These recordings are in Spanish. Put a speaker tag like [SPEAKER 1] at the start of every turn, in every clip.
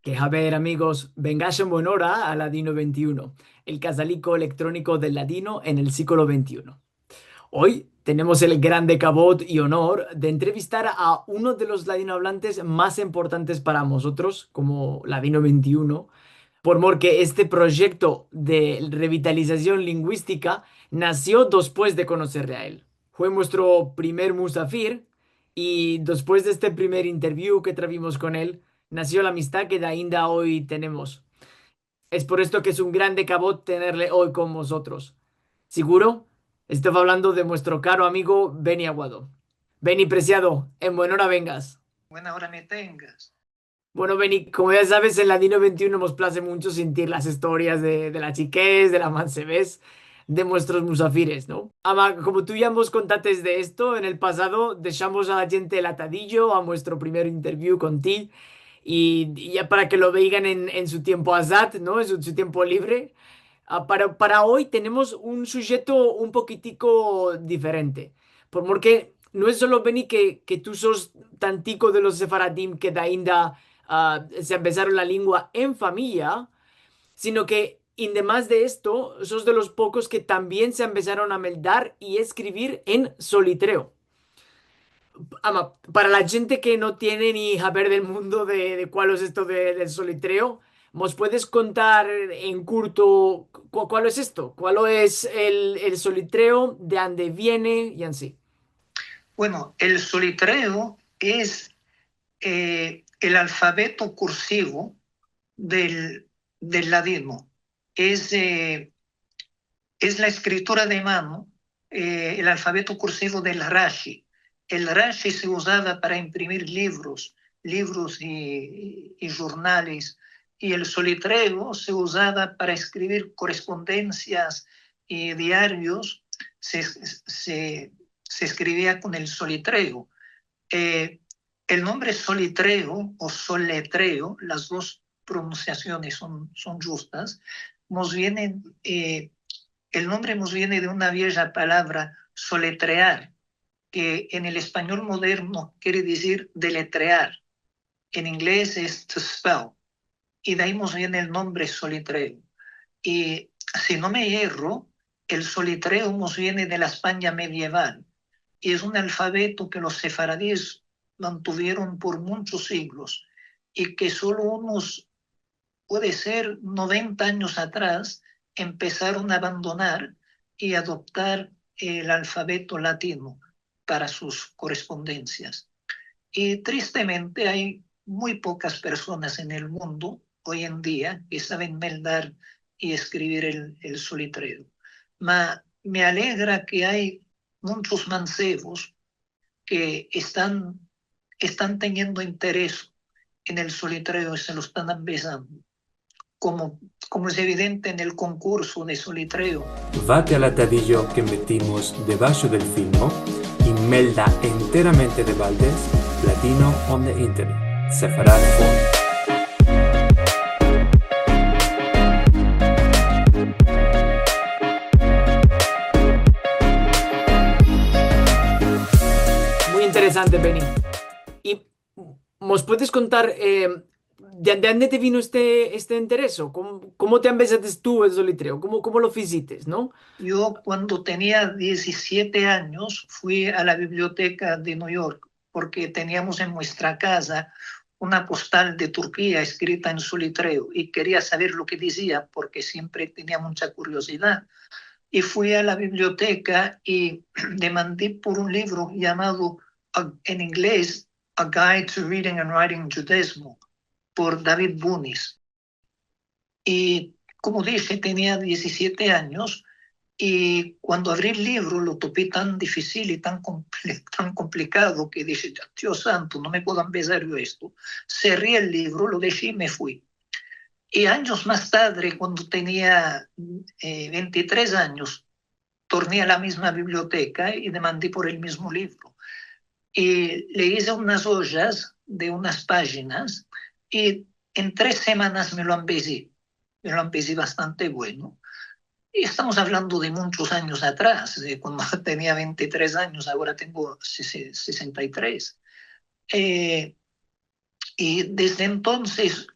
[SPEAKER 1] Que a ver, amigos, vengáis en buena hora a Ladino 21, el casalico electrónico del ladino en el siglo XXI. Hoy tenemos el grande cabot y honor de entrevistar a uno de los ladinohablantes más importantes para nosotros, como Ladino 21, por mor que este proyecto de revitalización lingüística nació después de conocerle a él. Fue nuestro primer musafir y después de este primer interview que tuvimos con él, nació la amistad que de ainda hoy tenemos. Es por esto que es un grande cabot tenerle hoy con nosotros. ¿Seguro? Estaba hablando de nuestro caro amigo Beni Aguado. Beni Preciado, en buen hora vengas.
[SPEAKER 2] Buena hora me tengas.
[SPEAKER 1] Bueno, Beni, como ya sabes, en Ladino 21 nos place mucho sentir las historias de la chiquez, de la mancebés, de nuestros musafires, ¿no? Ama, como tú ya nos contaste de esto, en el pasado dejamos a la gente el atadillo a nuestro primer interview con ti y ya para que lo vean en su tiempo azad, ¿no? En su tiempo libre. Para hoy tenemos un sujeto un poquitico diferente, porque no es solo Beni que tú sos tantico de los sefaradim que da ainda se empezaron la lengua en familia, sino que, además de esto, sos de los pocos que también se empezaron a meldar y escribir en solitreo. Ama, para la gente que no tiene ni saber del mundo de cuál es esto del solitreo, ¿nos puedes contar en curto cuál es esto? ¿Cuál es el solitreo? ¿De dónde viene? Y así.
[SPEAKER 2] Bueno, el solitreo es el alfabeto cursivo del ladino. Es, eh, es la escritura de mano, el alfabeto cursivo del Rashi. El Rashi se usaba para imprimir libros y jornales, y el solitreo se usaba para escribir correspondencias y diarios. Se, se, se escribía con el solitreo. Eh, el nombre solitreo o soletreo, las dos pronunciaciones son justas, nos vienen el nombre nos viene de una vieja palabra, soletrear, que en el español moderno quiere decir deletrear. En inglés es to spell. Y de ahí nos viene el nombre solitreo. Y si no me erro, el solitreo nos viene de la España medieval. Y es un alfabeto que los sefaradíes mantuvieron por muchos siglos y que solo unos, puede ser 90 años atrás, empezaron a abandonar y adoptar el alfabeto latino para sus correspondencias. Y tristemente hay muy pocas personas en el mundo hoy en día que saben meldar y escribir el solitreo. Me alegra que hay muchos mancebos que están teniendo interés en el solitreo y se lo están empezando como, como es evidente en el concurso de solitreo.
[SPEAKER 3] Vate all'atadillo che metimos debajo del filmo in melda enteramente de baldes, latino on the internet. Sefarad Phone.
[SPEAKER 1] Muy interesante, Benny. ¿Y nos puedes contar de dónde te vino este interés? ¿O cómo te empezaste tú el solitreo? ¿Cómo lo hiciste, no?
[SPEAKER 2] Yo cuando tenía 17 años fui a la biblioteca de New York porque teníamos en nuestra casa una postal de Turquía escrita en solitreo y quería saber lo que decía porque siempre tenía mucha curiosidad. Y fui a la biblioteca y demandé por un libro llamado, en inglés, A Guide to Reading and Writing Judaism, por David Bunis. Y como dije, tenía 17 años y cuando abrí el libro lo topé tan difícil y tan complicado que dije, Dios santo, no me puedo empezar yo esto. Cerré el libro, lo dejé y me fui. Y años más tarde, cuando tenía 23 años, torné a la misma biblioteca y demandé por el mismo libro. Y le hice unas hojas de unas páginas y en 3 semanas me lo empecé. Me lo empecé bastante bueno. Y estamos hablando de muchos años atrás, cuando tenía 23 años, ahora tengo 63. Eh, y desde entonces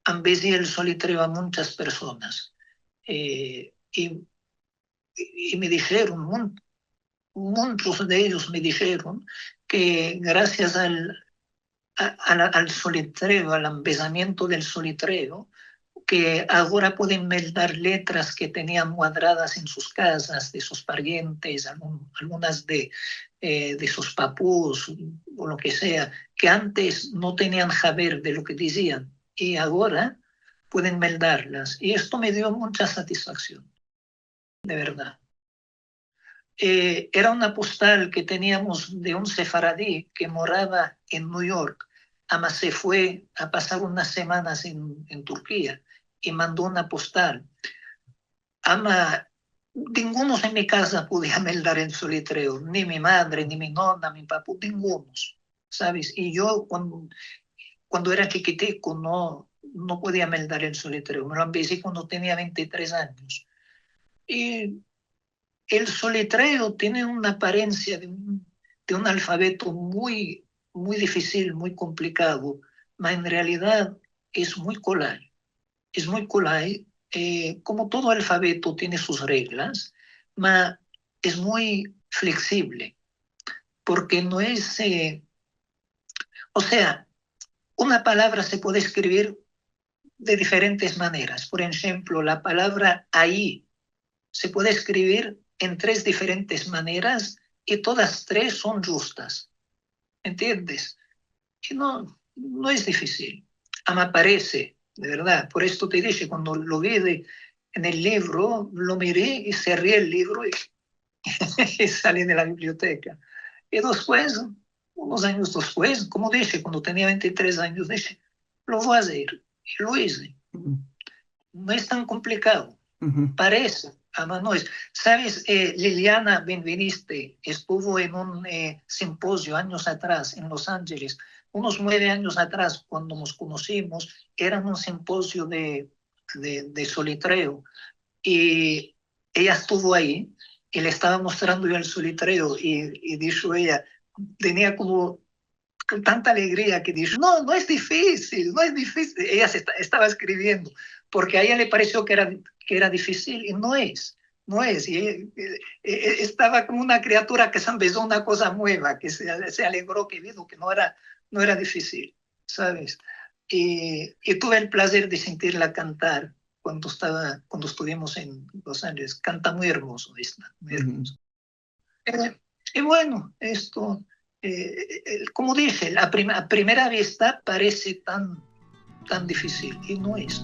[SPEAKER 2] ambeci el solitreo a muchas personas. Y me dijeron, muchos de ellos me dijeron que gracias al solitreo, al empezamiento del solitreo, que ahora pueden dar letras que tenían cuadradas en sus casas, de sus parientes, algunas de sus papús o lo que sea, que antes no tenían saber de lo que decían y ahora pueden meldarlas. Y esto me dio mucha satisfacción, de verdad. Era una postal que teníamos de un sefaradí que moraba en New York, ama se fue a pasar unas semanas en Turquía y mandó una postal. Ama, ninguno en mi casa podía meldar en solitreo, ni mi madre, ni mi nonna, mi papá, ninguno, ¿sabes? Y yo cuando era chiquitico no podía meldar en solitreo, me lo empecé cuando tenía 23 años. Y el solitreo tiene una apariencia de un alfabeto muy, muy difícil, muy complicado, pero en realidad es muy colay. Es muy colay. Como todo alfabeto tiene sus reglas, pero es muy flexible, porque no es, o sea, una palabra se puede escribir de diferentes maneras. Por ejemplo, la palabra ahí se puede escribir en 3 diferentes maneras y todas 3 son justas. ¿Entiendes? Y no es difícil. Me parece, de verdad. Por esto te dije, cuando lo vi en el libro, lo miré y cerré el libro y, y salí de la biblioteca. Y después, unos años después, como dije, cuando tenía 23 años, dije, lo voy a hacer. Y lo hice. No es tan complicado. Parece, ama no es. Sabes, Liliana Benveniste estuvo en un simposio años atrás en Los Ángeles, unos 9 años atrás, cuando nos conocimos, era un simposio de solitreo y ella estuvo ahí y le estaba mostrando yo el solitreo y dijo ella, tenía como con tanta alegría que dijo, no es difícil, no es difícil. Ella estaba escribiendo, porque a ella le pareció que era difícil y no es, no es. Y estaba como una criatura que se empezó una cosa nueva, que se alegró que vino, que no era difícil, ¿sabes? Y tuve el placer de sentirla cantar cuando estuvimos en Los Ángeles. Canta muy hermoso, muy hermoso. Y bueno, esto, como dije, a primera vista parece tan difícil y no es.